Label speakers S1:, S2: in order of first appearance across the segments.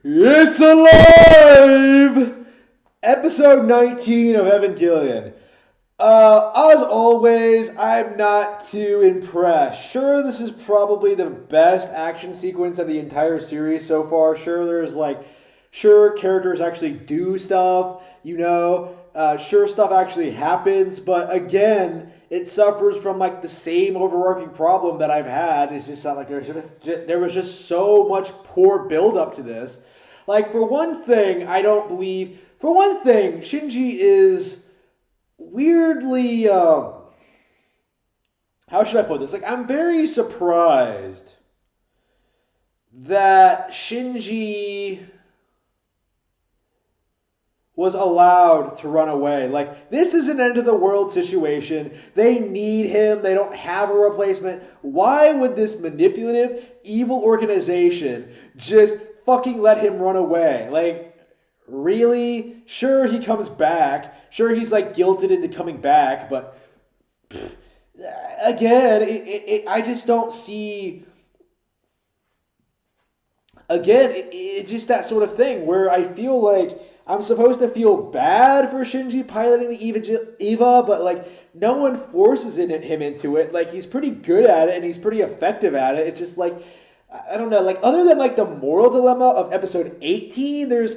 S1: It's alive! Episode 19 of Evangelion. As always, I'm not too impressed. Sure, this is probably the best action sequence of the entire series so far. Sure, characters actually do stuff, sure, stuff actually happens, but again, it suffers from like the same overarching problem that I've had. It's just not like there was just so much poor build up to this. Like, for one thing, Shinji is weirdly, how should I put this? Like, I'm very surprised that Shinji was allowed to run away. Like, this is an end of the world situation. They need him. They don't have a replacement. Why would this manipulative, evil organization just fucking let him run away? Like, really? Sure, he comes back. Sure, he's like guilted into coming back, but again, I just don't see. Again, it's just that sort of thing where I feel like I'm supposed to feel bad for Shinji piloting the Eva, but like no one forces him into it. Like, he's pretty good at it and he's pretty effective at it. It's just like, I don't know, like, other than like the moral dilemma of episode 18, there's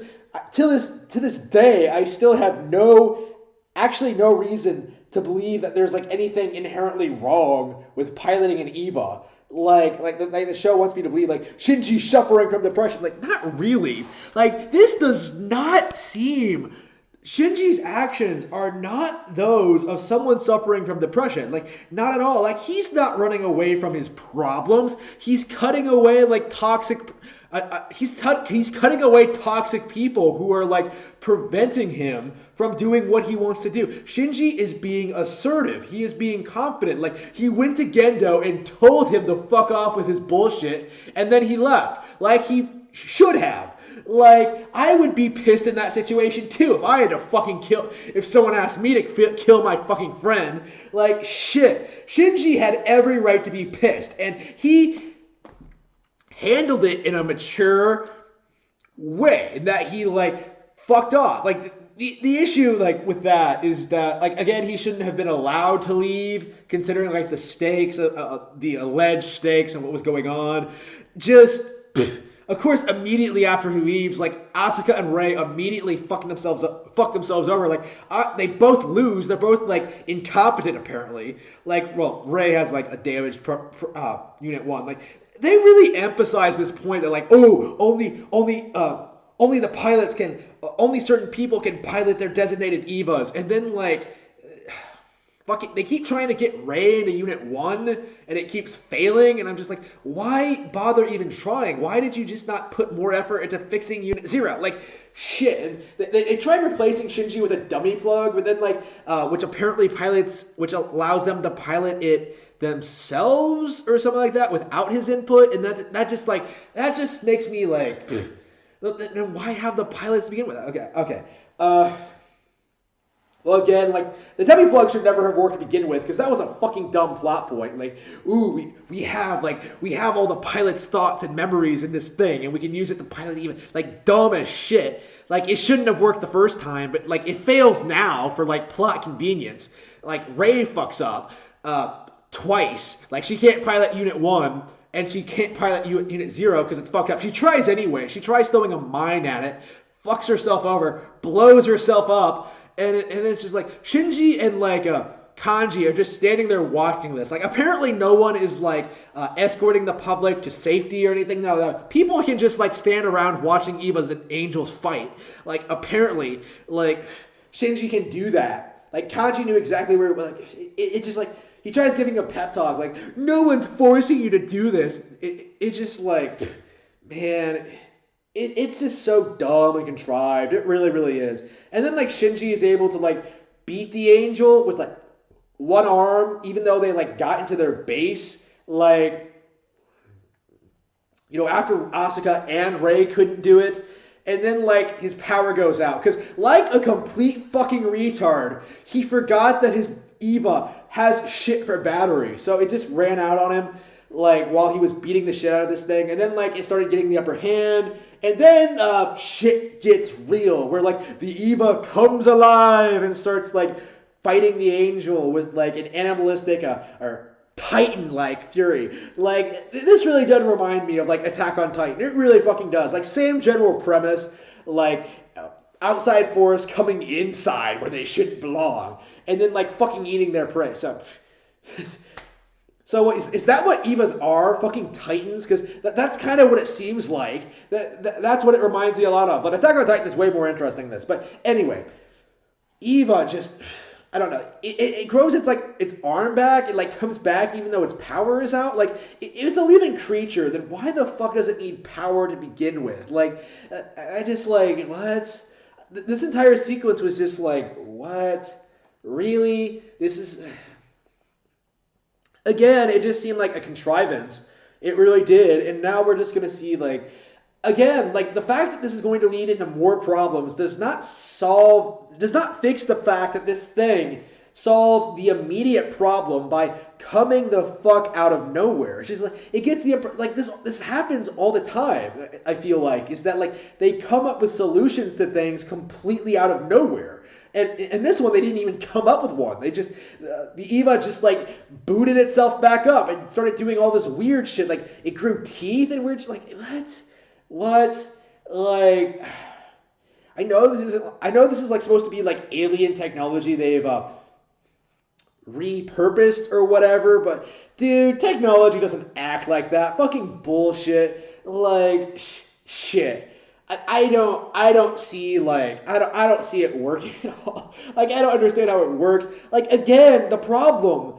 S1: to this day I still have no reason to believe that there's like anything inherently wrong with piloting an Eva. Like the show wants me to believe, like, Shinji's suffering from depression. Like, not really. Like, this does not seem... Shinji's actions are not those of someone suffering from depression. Like, not at all. Like, he's not running away from his problems. He's cutting away, like, toxic... he's cutting away toxic people who are like preventing him from doing what he wants to do. Shinji is being assertive. He is being confident. Like, he went to Gendo and told him to fuck off with his bullshit, and then he left. Like he should have. Like, I would be pissed in that situation too if I had to fucking if someone asked me to kill my fucking friend. Like, shit. Shinji had every right to be pissed, and he handled it in a mature way, that he like fucked off. Like, the issue like with that is that, like, again, he shouldn't have been allowed to leave, considering like the stakes, the alleged stakes and what was going on. Just of course, immediately after he leaves, like, Asuka and Rei immediately fuck themselves over. Like, they both lose. They're both like incompetent apparently. Like, well, Rei has like a damaged unit 1. Like, they really emphasize this point that, like, oh, only the pilots can, only certain people can pilot their designated Evas, and then like, they keep trying to get Rei into Unit 1, and it keeps failing, and I'm just like, why bother even trying? Why did you just not put more effort into fixing Unit 0? Like, shit. They tried replacing Shinji with a dummy plug, but then, like, which allows them to pilot it themselves or something like that without his input, and that just makes me like, then why have the pilots to begin with? Okay. Well, again, like, the dummy plug should never have worked to begin with, because that was a fucking dumb plot point. Like, ooh, we have all the pilots' thoughts and memories in this thing, and we can use it to pilot even, like, dumb as shit. Like, it shouldn't have worked the first time, but like, it fails now for like plot convenience. Like, Rei fucks up twice. Like, she can't pilot Unit 1, and she can't pilot Unit 0 because it's fucked up. She tries anyway. She tries throwing a mine at it, fucks herself over, blows herself up, and it's just like, Shinji and like Kanji are just standing there watching this. Like, apparently no one is like escorting the public to safety or anything. No, people can just like stand around watching Evas and Angels fight. Like, apparently, like, Shinji can do that. Like, Kanji knew exactly where, like, it just like, he tries giving a pep talk, like, no one's forcing you to do this. It's just like, man, it's just so dumb and contrived. It really, really is. And then, like, Shinji is able to, like, beat the Angel with, like, one arm, even though they, like, got into their base. Like, after Asuka and Rei couldn't do it. And then, like, his power goes out. Because, like a complete fucking retard, he forgot that his Eva has shit for battery. So it just ran out on him, like, while he was beating the shit out of this thing. And then, like, it started getting the upper hand. And then shit gets real, where like the Eva comes alive and starts like fighting the angel with like an animalistic or Titan-like fury. Like this really does remind me of like Attack on Titan. It really fucking does. Like same general premise, like outside force coming inside where they shouldn't belong, and then like fucking eating their prey. So. So is that what Evas are? Fucking Titans? Because that's kind of what it seems like. That's what it reminds me a lot of. But Attack on Titan is way more interesting than this. But anyway, Eva just, I don't know. It grows its arm back. It like comes back even though its power is out. Like if it's a living creature, then why the fuck does it need power to begin with? Like I just like what? This entire sequence was just like what? Really? This is. Again, it just seemed like a contrivance. It really did. And now we're just going to see, like, again, like, the fact that this is going to lead into more problems does not fix the fact that this thing solved the immediate problem by coming the fuck out of nowhere. She's like, it gets the, like, this happens all the time, I feel like, is that, like, they come up with solutions to things completely out of nowhere. And in this one, they didn't even come up with one. They just, the Eva just like booted itself back up and started doing all this weird shit. Like it grew teeth and we're just like, what? Like, I know this is like supposed to be like alien technology they've repurposed or whatever, but dude, technology doesn't act like that. Fucking bullshit. Like, shit. I don't see it working at all. Like I don't understand how it works. Like again, the problem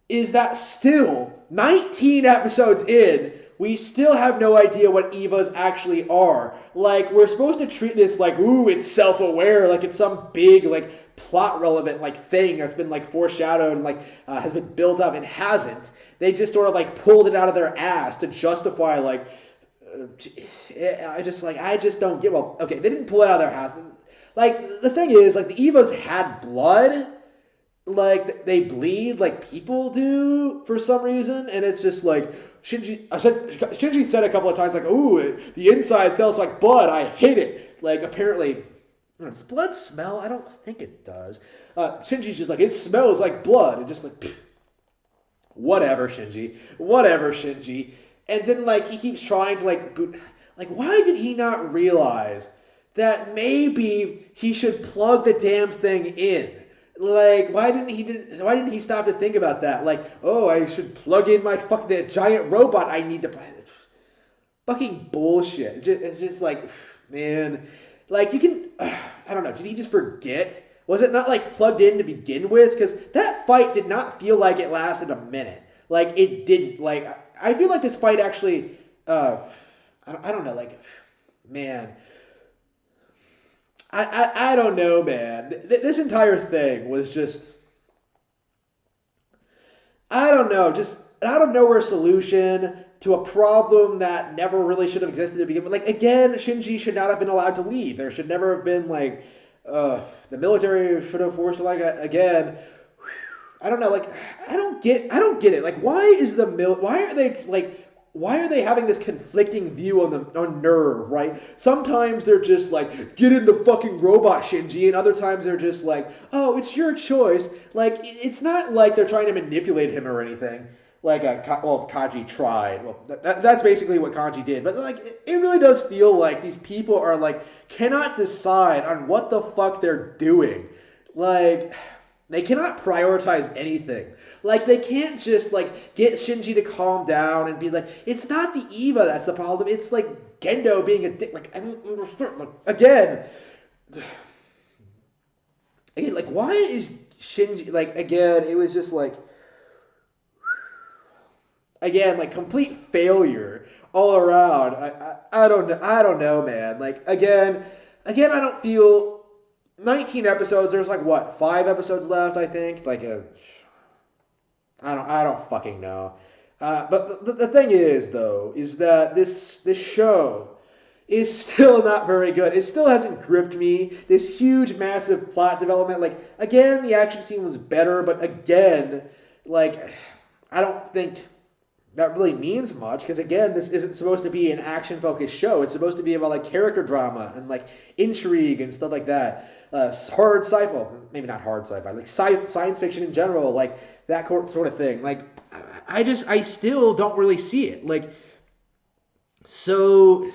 S1: is that still 19 episodes in, we still have no idea what Evas actually are. Like we're supposed to treat this like ooh, it's self-aware, like it's some big like plot relevant like thing that's been like foreshadowed and like has been built up. It hasn't. They just sort of like pulled it out of their ass to justify like. I just don't get. Well, okay, they didn't pull it out of their house. Like the thing is, like the Evas had blood, like they bleed like people do for some reason, and it's just like Shinji said a couple of times like, "Ooh, the inside smells like blood. I hate it." Like apparently, does blood smell? I don't think it does. Shinji's just like it smells like blood, and just like pfft, whatever, Shinji. And then, like, he keeps trying to, like, boot. Like, why did he not realize that maybe he should plug the damn thing in? Like, why didn't he stop to think about that? Like, oh, I should plug in the giant robot I need to buy. Fucking bullshit. It's just like, man. Like, you can, I don't know, did he just forget? Was it not, like, plugged in to begin with? Because that fight did not feel like it lasted a minute. Like, it didn't, like, I feel like this fight actually, I don't know, like, man. I don't know, man. This entire thing was just, I don't know, just out of nowhere solution to a problem that never really should have existed to begin with. Like, again, Shinji should not have been allowed to leave. There should never have been, like, the military should have forced, like, again. I don't know, like, I don't get it. Like, why are they having this conflicting view on Nerve, right? Sometimes they're just like, get in the fucking robot, Shinji, and other times they're just like, oh, it's your choice. Like, it's not like they're trying to manipulate him or anything. Like, Kaji tried. Well, that's basically what Kaji did. But, like, it really does feel like these people are, like, cannot decide on what the fuck they're doing. Like, they cannot prioritize anything. Like, they can't just, like, get Shinji to calm down and be like, it's not the Eva that's the problem. It's, like, Gendo being a dick. Like, I don't understand. Like, again, like, why is Shinji, like, again, it was just, like, again, like, complete failure all around. I don't know, man. Like, again, I don't feel 19 episodes. There's like what, 5 episodes left, I think. Like I don't fucking know. But the thing is, though, is that this show is still not very good. It still hasn't gripped me. This huge, massive plot development. Like again, the action scene was better, but again, like I don't think that really means much because again this isn't supposed to be an action focused show. It's supposed to be about like character drama and like intrigue and stuff like that. Hard sci-fi, maybe not hard sci-fi, like science fiction in general, like that sort of thing. Like I still don't really see it. Like so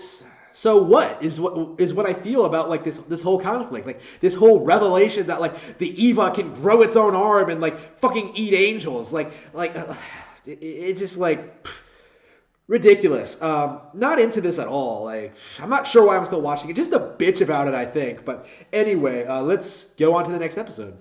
S1: what I feel about like this whole conflict, like this whole revelation that like the Eva can grow its own arm and like fucking eat angels, it just like ridiculous. Not into this at all. Like I'm not sure why I'm still watching it. Just a bitch about it, I think. But anyway, let's go on to the next episode.